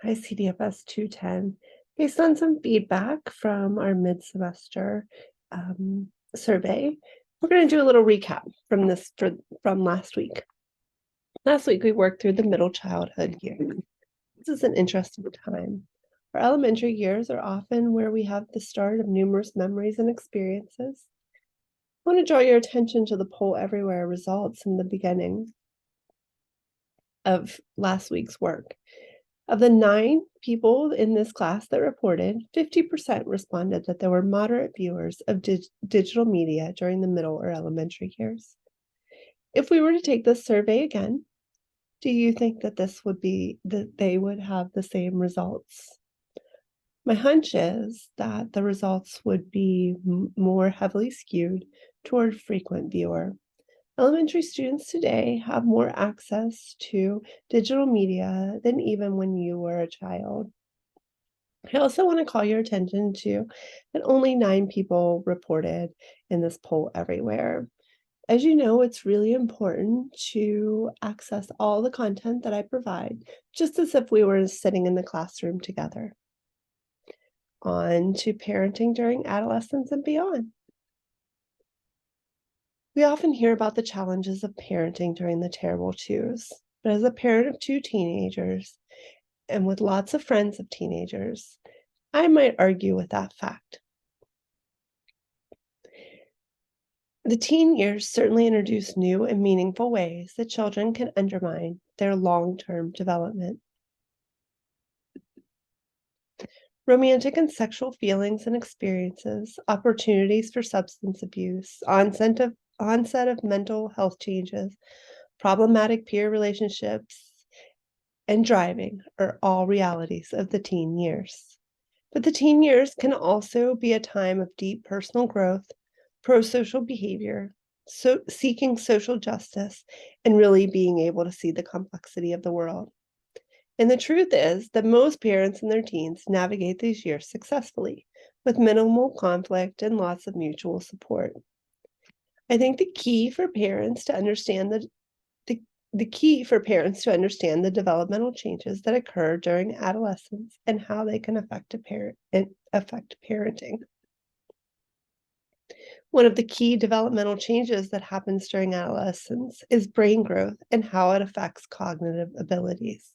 Hi, CDFS 210. Based on some feedback from our mid-semester survey, we're going to do a little recap from last week. Last week, we worked through the middle childhood year. This is an interesting time. Our elementary years are often where we have the start of numerous memories and experiences. I want to draw your attention to the poll everywhere results in the beginning of last week's work. Of the 9 people in this class that reported, 50% responded that they were moderate viewers of digital media during the middle or elementary years. If we were to take this survey again, do you think that they would have the same results? My hunch is that the results would be more heavily skewed toward frequent viewer. Elementary students today have more access to digital media than even when you were a child. I also want to call your attention to that only 9 people reported in this poll everywhere. As you know, it's really important to access all the content that I provide, just as if we were sitting in the classroom together. On to parenting during adolescence and beyond. We often hear about the challenges of parenting during the terrible twos, but as a parent of 2 teenagers and with lots of friends of teenagers, I might argue with that fact. The teen years certainly introduce new and meaningful ways that children can undermine their long-term development. Romantic and sexual feelings and experiences, opportunities for substance abuse, onset of mental health changes, problematic peer relationships, and driving are all realities of the teen years. But the teen years can also be a time of deep personal growth, pro-social behavior, seeking social justice, and really being able to see the complexity of the world. And the truth is that most parents and their teens navigate these years successfully, with minimal conflict and lots of mutual support. I think the key for parents to understand the developmental changes that occur during adolescence and how they can affect parenting. One of the key developmental changes that happens during adolescence is brain growth and how it affects cognitive abilities.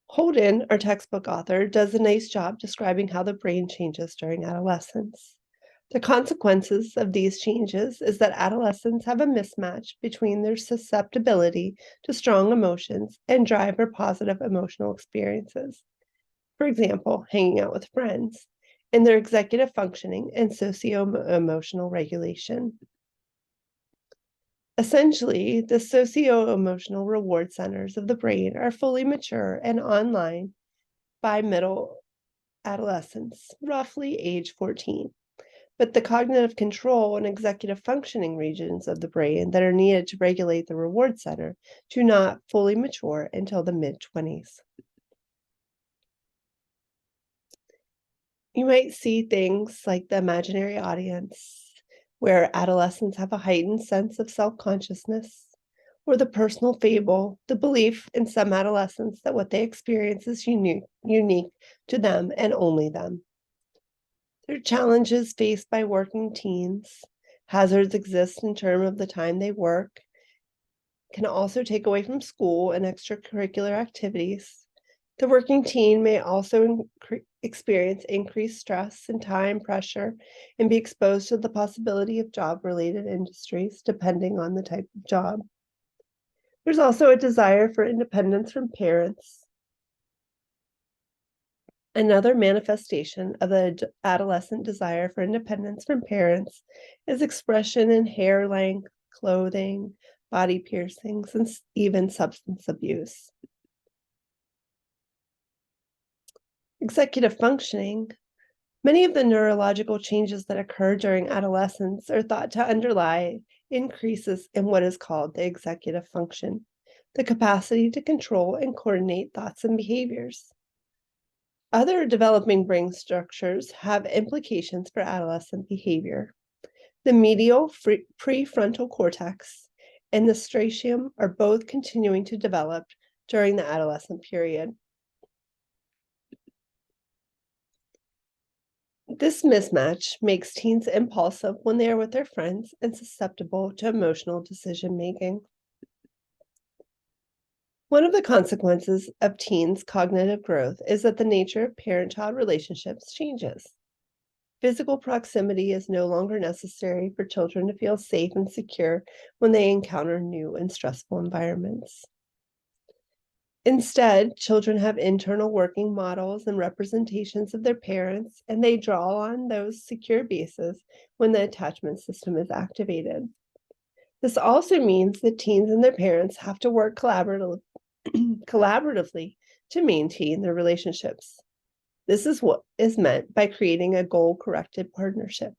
Holden, our textbook author, does a nice job describing how the brain changes during adolescence. The consequences of these changes is that adolescents have a mismatch between their susceptibility to strong emotions and drive for positive emotional experiences. For example, hanging out with friends, and their executive functioning and socio-emotional regulation. Essentially, the socio-emotional reward centers of the brain are fully mature and online by middle adolescence, roughly age 14. But the cognitive control and executive functioning regions of the brain that are needed to regulate the reward center do not fully mature until the mid-20s. You might see things like the imaginary audience, where adolescents have a heightened sense of self-consciousness, or the personal fable, the belief in some adolescents that what they experience is unique to them and only them. There are challenges faced by working teens. Hazards exist in terms of the time they work, can also take away from school and extracurricular activities. The working teen may also experience increased stress and time pressure and be exposed to the possibility of job-related industries, depending on the type of job. There's also a desire for independence from parents. Another manifestation of the adolescent desire for independence from parents is expression in hair length, clothing, body piercings, and even substance abuse. Executive functioning. Many of the neurological changes that occur during adolescence are thought to underlie increases in what is called the executive function, the capacity to control and coordinate thoughts and behaviors. Other developing brain structures have implications for adolescent behavior. The medial prefrontal cortex and the striatum are both continuing to develop during the adolescent period. This mismatch makes teens impulsive when they are with their friends and susceptible to emotional decision making. One of the consequences of teens' cognitive growth is that the nature of parent-child relationships changes. Physical proximity is no longer necessary for children to feel safe and secure when they encounter new and stressful environments. Instead, children have internal working models and representations of their parents, and they draw on those secure bases when the attachment system is activated. This also means that teens and their parents have to work collaboratively to maintain their relationships. This is what is meant by creating a goal-corrected partnership.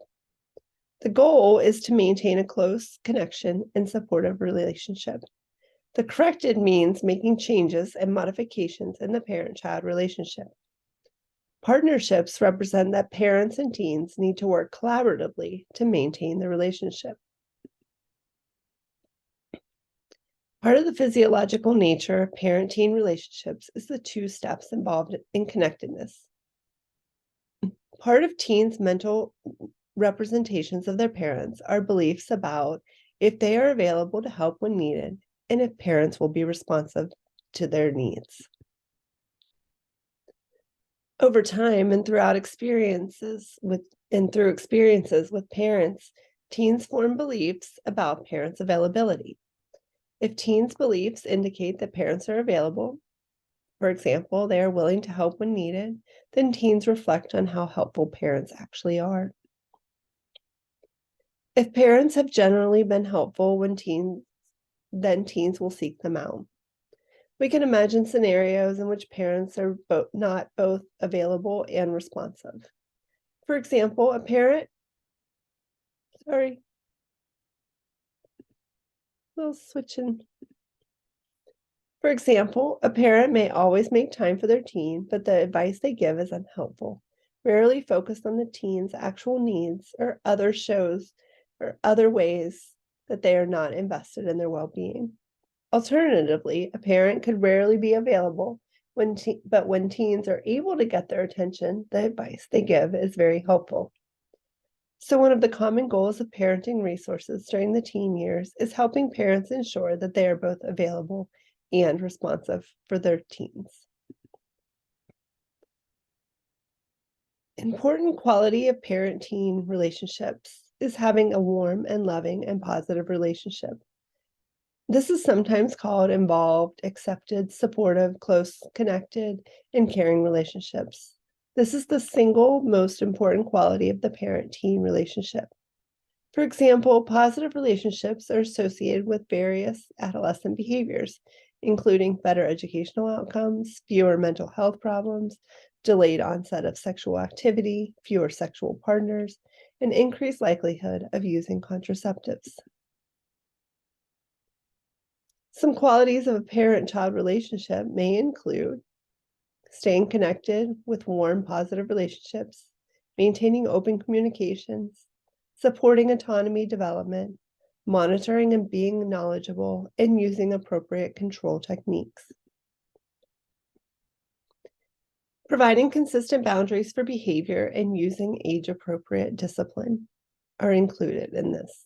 The goal is to maintain a close connection and supportive relationship. The corrected means making changes and modifications in the parent-child relationship. Partnerships represent that parents and teens need to work collaboratively to maintain the relationship. Part of the physiological nature of parent-teen relationships is the two steps involved in connectedness. Part of teens' mental representations of their parents are beliefs about if they are available to help when needed and if parents will be responsive to their needs. Over time and through experiences with parents, teens form beliefs about parents' availability. If teens' beliefs indicate that parents are available, for example, they are willing to help when needed, then teens reflect on how helpful parents actually are. If parents have generally been helpful then teens will seek them out. We can imagine scenarios in which parents are not both available and responsive. For example, a parent may always make time for their teen, but the advice they give is unhelpful, rarely focused on the teen's actual needs or other ways that they are not invested in their well-being. Alternatively, a parent could rarely be available, but when teens are able to get their attention, the advice they give is very helpful. So one of the common goals of parenting resources during the teen years is helping parents ensure that they are both available and responsive for their teens. Important quality of parent-teen relationships is having a warm and loving and positive relationship. This is sometimes called involved, accepted, supportive, close, connected, and caring relationships. This is the single most important quality of the parent-teen relationship. For example, positive relationships are associated with various adolescent behaviors, including better educational outcomes, fewer mental health problems, delayed onset of sexual activity, fewer sexual partners, and increased likelihood of using contraceptives. Some qualities of a parent-child relationship may include staying connected with warm, positive relationships, maintaining open communications, supporting autonomy development, monitoring and being knowledgeable, and using appropriate control techniques. Providing consistent boundaries for behavior and using age-appropriate discipline are included in this.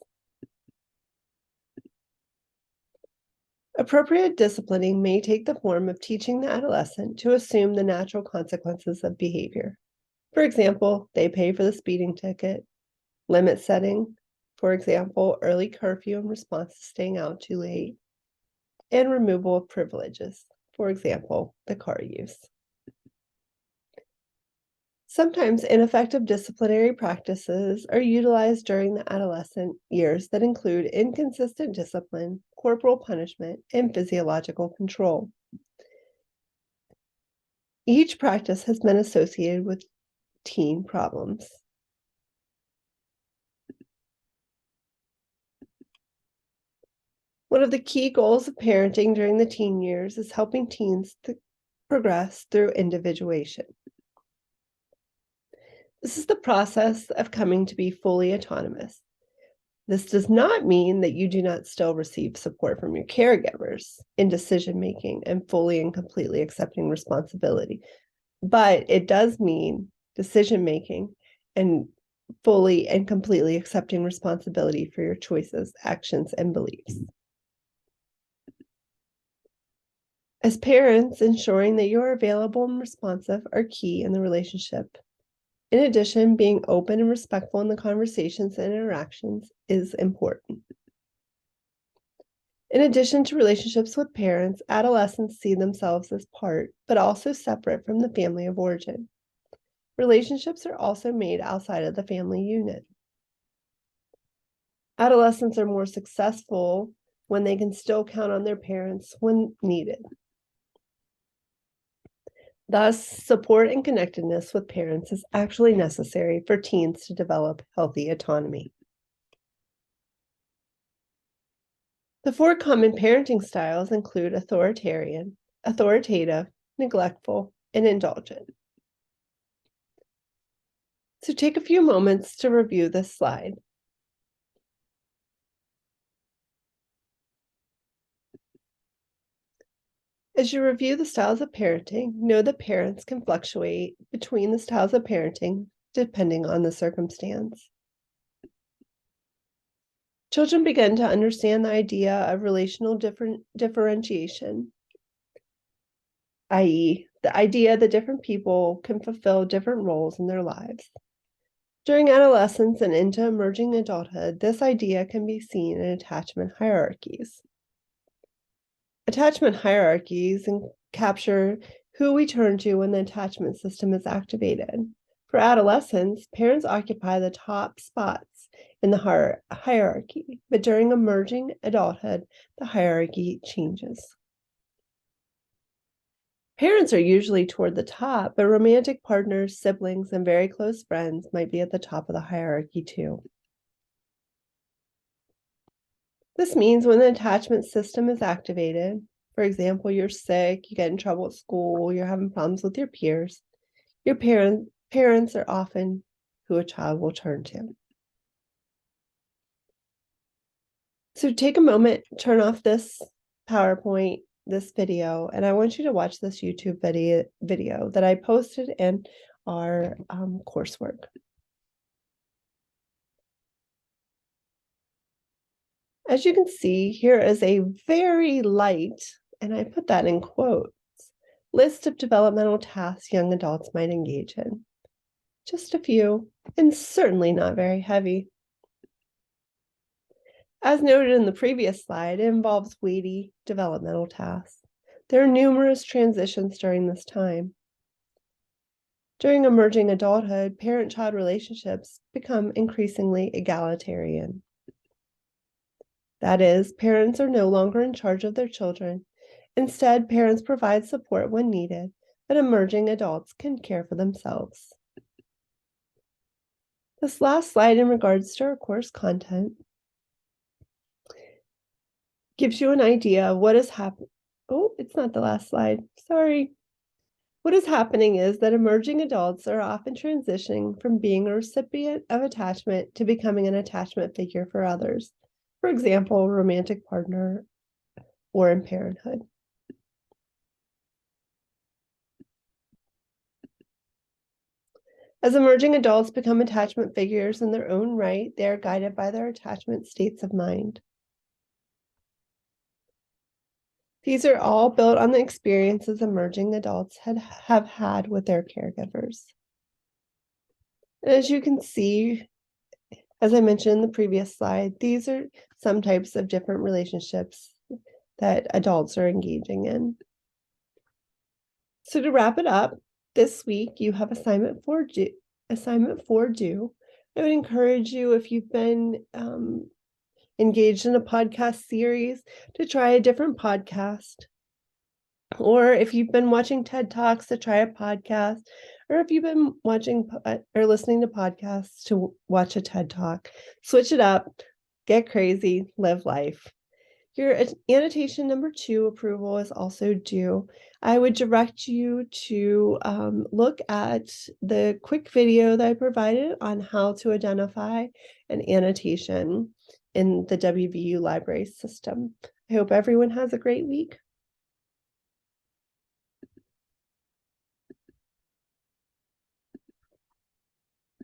Appropriate disciplining may take the form of teaching the adolescent to assume the natural consequences of behavior. For example, they pay for the speeding ticket, limit setting, for example, early curfew in response to staying out too late, and removal of privileges, for example, the car use. Sometimes ineffective disciplinary practices are utilized during the adolescent years that include inconsistent discipline, corporal punishment, and physiological control. Each practice has been associated with teen problems. One of the key goals of parenting during the teen years is helping teens to progress through individuation. This is the process of coming to be fully autonomous. This does not mean that you do not still receive support from your caregivers in decision-making and fully and completely accepting responsibility. But it does mean decision-making and fully and completely accepting responsibility for your choices, actions, and beliefs. As parents, ensuring that you are available and responsive are key in the relationship. In addition, being open and respectful in the conversations and interactions is important. In addition to relationships with parents, adolescents see themselves as part, but also separate from the family of origin. Relationships are also made outside of the family unit. Adolescents are more successful when they can still count on their parents when needed. Thus, support and connectedness with parents is actually necessary for teens to develop healthy autonomy. The 4 common parenting styles include authoritarian, authoritative, neglectful, and indulgent. So take a few moments to review this slide. As you review the styles of parenting, know that parents can fluctuate between the styles of parenting depending on the circumstance. Children begin to understand the idea of relational differentiation, i.e., the idea that different people can fulfill different roles in their lives. During adolescence and into emerging adulthood, this idea can be seen in attachment hierarchies. Attachment hierarchies capture who we turn to when the attachment system is activated. For adolescents, parents occupy the top spots in the hierarchy, but during emerging adulthood, the hierarchy changes. Parents are usually toward the top, but romantic partners, siblings, and very close friends might be at the top of the hierarchy too. This means when the attachment system is activated, for example, you're sick, you get in trouble at school, you're having problems with your peers, your parents are often who a child will turn to. So take a moment, turn off this PowerPoint, this video, and I want you to watch this YouTube video that I posted in our coursework. As you can see, here is a very light, and I put that in quotes, list of developmental tasks young adults might engage in. Just a few, and certainly not very heavy. As noted in the previous slide, it involves weighty developmental tasks. There are numerous transitions during this time. During emerging adulthood, parent-child relationships become increasingly egalitarian. That is, parents are no longer in charge of their children. Instead, parents provide support when needed, but emerging adults can care for themselves. This last slide in regards to our course content gives you an idea of what is happening. Oh, it's not the last slide. Sorry. What is happening is that emerging adults are often transitioning from being a recipient of attachment to becoming an attachment figure for others. For example, a romantic partner or in parenthood. As emerging adults become attachment figures in their own right, they are guided by their attachment states of mind. These are all built on the experiences emerging adults have had with their caregivers. And as you can see, as I mentioned in the previous slide, these are some types of different relationships that adults are engaging in. So to wrap it up, this week you have assignment 4 due. I would encourage you, if you've been engaged in a podcast series, to try a different podcast. Or if you've been watching TED Talks, to try a podcast. Or if you've been watching or listening to podcasts, to watch a TED Talk. Switch it up, get crazy, live life. Your annotation number 2 approval is also due. I would direct you to look at the quick video that I provided on how to identify an annotation in the WVU library system. I hope everyone has a great week.